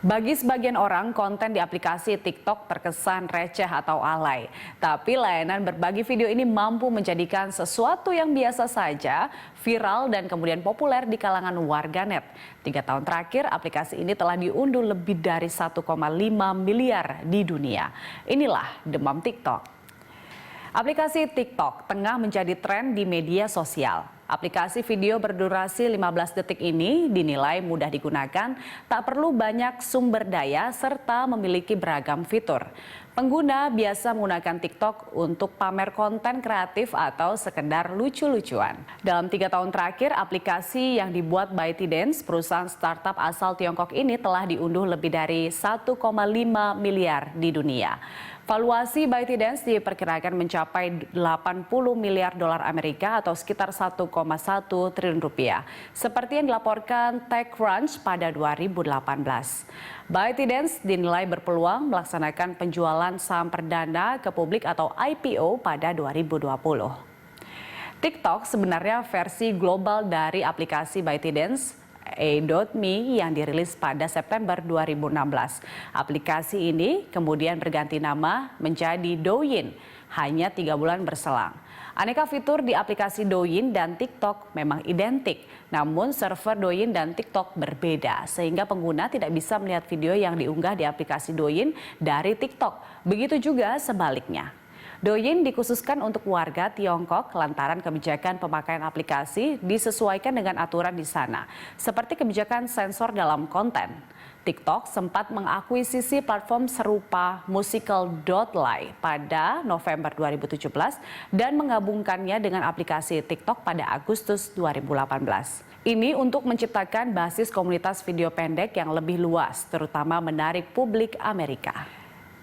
Bagi sebagian orang, konten di aplikasi TikTok terkesan receh atau alay. Tapi layanan berbagi video ini mampu menjadikan sesuatu yang biasa saja, viral dan kemudian populer di kalangan warganet. 3 tahun terakhir, aplikasi ini telah diunduh lebih dari 1,5 miliar di dunia. Inilah demam TikTok. Aplikasi TikTok tengah menjadi tren di media sosial. Aplikasi video berdurasi 15 detik ini dinilai mudah digunakan, tak perlu banyak sumber daya, serta memiliki beragam fitur. Pengguna biasa menggunakan TikTok untuk pamer konten kreatif atau sekedar lucu-lucuan. Dalam 3 tahun terakhir, aplikasi yang dibuat ByteDance, perusahaan startup asal Tiongkok ini telah diunduh lebih dari 1,5 miliar di dunia. Valuasi ByteDance diperkirakan mencapai 80 miliar dolar Amerika atau sekitar 1,1 triliun rupiah. Seperti yang dilaporkan TechCrunch pada 2018. ByteDance dinilai berpeluang melaksanakan penjualan saham perdana ke publik atau IPO pada 2020. TikTok sebenarnya versi global dari aplikasi ByteDance A.me yang dirilis pada September 2016. Aplikasi ini kemudian berganti nama menjadi Douyin hanya 3 bulan berselang. Aneka fitur di aplikasi Douyin dan TikTok memang identik, namun server Douyin dan TikTok berbeda sehingga pengguna tidak bisa melihat video yang diunggah di aplikasi Douyin dari TikTok. Begitu juga sebaliknya. Douyin dikhususkan untuk warga Tiongkok lantaran kebijakan pemakaian aplikasi disesuaikan dengan aturan di sana, seperti kebijakan sensor dalam konten. TikTok sempat mengakuisisi platform serupa Musical.ly pada November 2017 dan menggabungkannya dengan aplikasi TikTok pada Agustus 2018. Ini untuk menciptakan basis komunitas video pendek yang lebih luas, terutama menarik publik Amerika.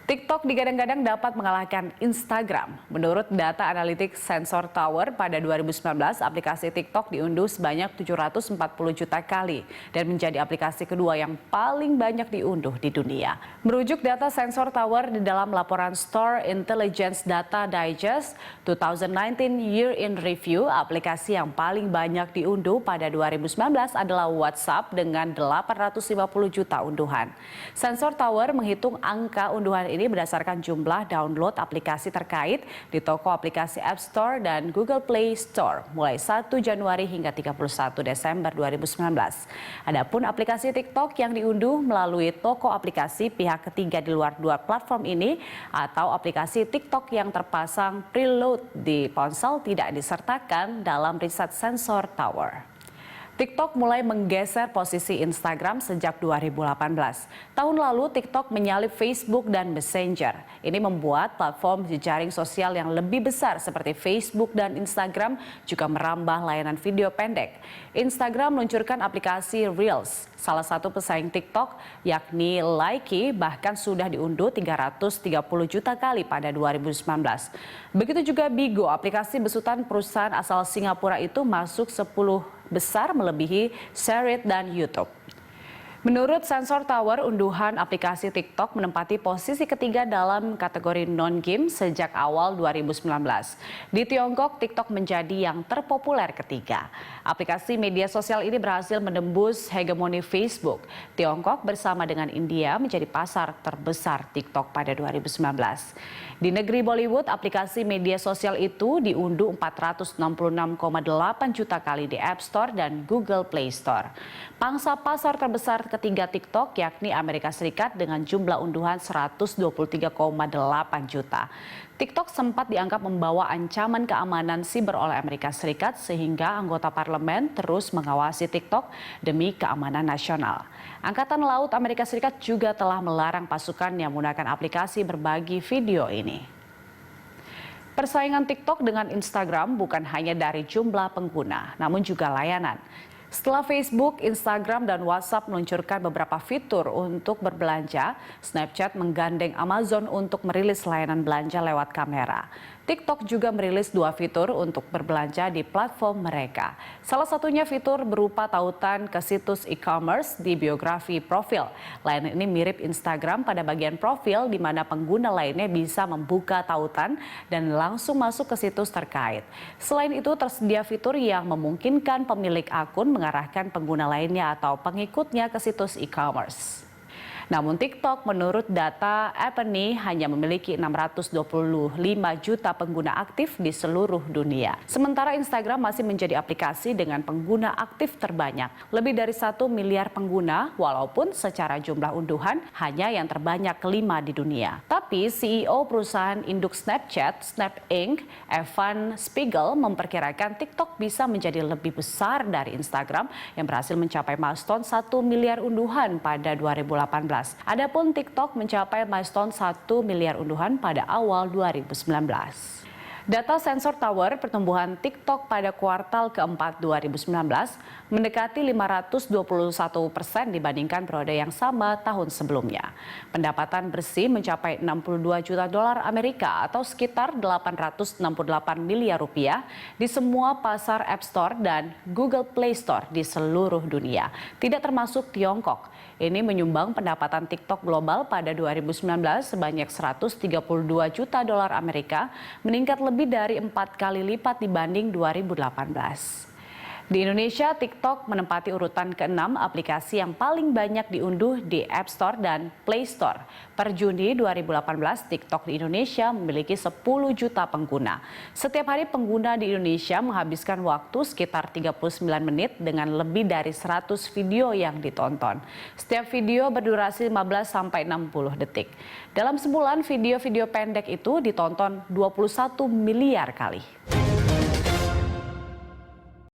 TikTok digadang-gadang dapat mengalahkan Instagram. Menurut data analitik Sensor Tower pada 2019, aplikasi TikTok diunduh sebanyak 740 juta kali dan menjadi aplikasi kedua yang paling banyak diunduh di dunia. Merujuk data Sensor Tower di dalam laporan Store Intelligence Data Digest 2019 Year in Review, aplikasi yang paling banyak diunduh pada 2019 adalah WhatsApp dengan 850 juta unduhan. Sensor Tower menghitung angka unduhan ini berdasarkan jumlah download aplikasi terkait di toko aplikasi App Store dan Google Play Store mulai 1 Januari hingga 31 Desember 2019. Adapun aplikasi TikTok yang diunduh melalui toko aplikasi pihak ketiga di luar dua platform ini atau aplikasi TikTok yang terpasang preload di ponsel tidak disertakan dalam riset Sensor Tower. TikTok mulai menggeser posisi Instagram sejak 2018. Tahun lalu TikTok menyalip Facebook dan Messenger. Ini membuat platform jejaring sosial yang lebih besar seperti Facebook dan Instagram juga merambah layanan video pendek. Instagram meluncurkan aplikasi Reels, salah satu pesaing TikTok yakni Likee bahkan sudah diunduh 330 juta kali pada 2019. Begitu juga Bigo, aplikasi besutan perusahaan asal Singapura itu masuk 10 besar melebihi Share It dan YouTube. Menurut Sensor Tower, unduhan aplikasi TikTok menempati posisi ketiga dalam kategori non-game sejak awal 2019. Di Tiongkok, TikTok menjadi yang terpopuler ketiga. Aplikasi media sosial ini berhasil menembus hegemoni Facebook. Tiongkok bersama dengan India menjadi pasar terbesar TikTok pada 2019. Di negeri Bollywood, aplikasi media sosial itu diunduh 466,8 juta kali di App Store dan Google Play Store. Pangsa pasar terbesar ketiga TikTok yakni Amerika Serikat dengan jumlah unduhan 123,8 juta. TikTok sempat dianggap membawa ancaman keamanan siber oleh Amerika Serikat sehingga anggota parlemen terus mengawasi TikTok demi keamanan nasional. Angkatan Laut Amerika Serikat juga telah melarang pasukan yang menggunakan aplikasi berbagi video ini. Persaingan TikTok dengan Instagram bukan hanya dari jumlah pengguna, namun juga layanan. Setelah Facebook, Instagram, dan WhatsApp meluncurkan beberapa fitur untuk berbelanja, Snapchat menggandeng Amazon untuk merilis layanan belanja lewat kamera. TikTok juga merilis 2 fitur untuk berbelanja di platform mereka. Salah satunya fitur berupa tautan ke situs e-commerce di biografi profil. Layanan ini mirip Instagram pada bagian profil di mana pengguna lainnya bisa membuka tautan dan langsung masuk ke situs terkait. Selain itu, tersedia fitur yang memungkinkan pemilik akun mengarahkan pengguna lainnya atau pengikutnya ke situs e-commerce. Namun TikTok menurut data Epany hanya memiliki 625 juta pengguna aktif di seluruh dunia. Sementara Instagram masih menjadi aplikasi dengan pengguna aktif terbanyak, lebih dari 1 miliar pengguna, walaupun secara jumlah unduhan hanya yang terbanyak kelima di dunia. Tapi CEO perusahaan induk Snapchat, Snap Inc., Evan Spiegel memperkirakan TikTok bisa menjadi lebih besar dari Instagram yang berhasil mencapai milestone 1 miliar unduhan pada 2018. Adapun TikTok mencapai milestone 1 miliar unduhan pada awal 2019. Data Sensor Tower pertumbuhan TikTok pada kuartal keempat 2019 mendekati 521% dibandingkan periode yang sama tahun sebelumnya. Pendapatan bersih mencapai 62 juta dolar Amerika atau sekitar 868 miliar rupiah di semua pasar App Store dan Google Play Store di seluruh dunia, tidak termasuk Tiongkok. Ini menyumbang pendapatan TikTok global pada 2019 sebanyak 132 juta dolar Amerika, meningkat lebih dari 4 kali lipat dibanding 2018. Di Indonesia, TikTok menempati urutan ke-6 aplikasi yang paling banyak diunduh di App Store dan Play Store. Per Juni 2018, TikTok di Indonesia memiliki 10 juta pengguna. Setiap hari pengguna di Indonesia menghabiskan waktu sekitar 39 menit dengan lebih dari 100 video yang ditonton. Setiap video berdurasi 15-60 detik. Dalam sebulan, video-video pendek itu ditonton 21 miliar kali.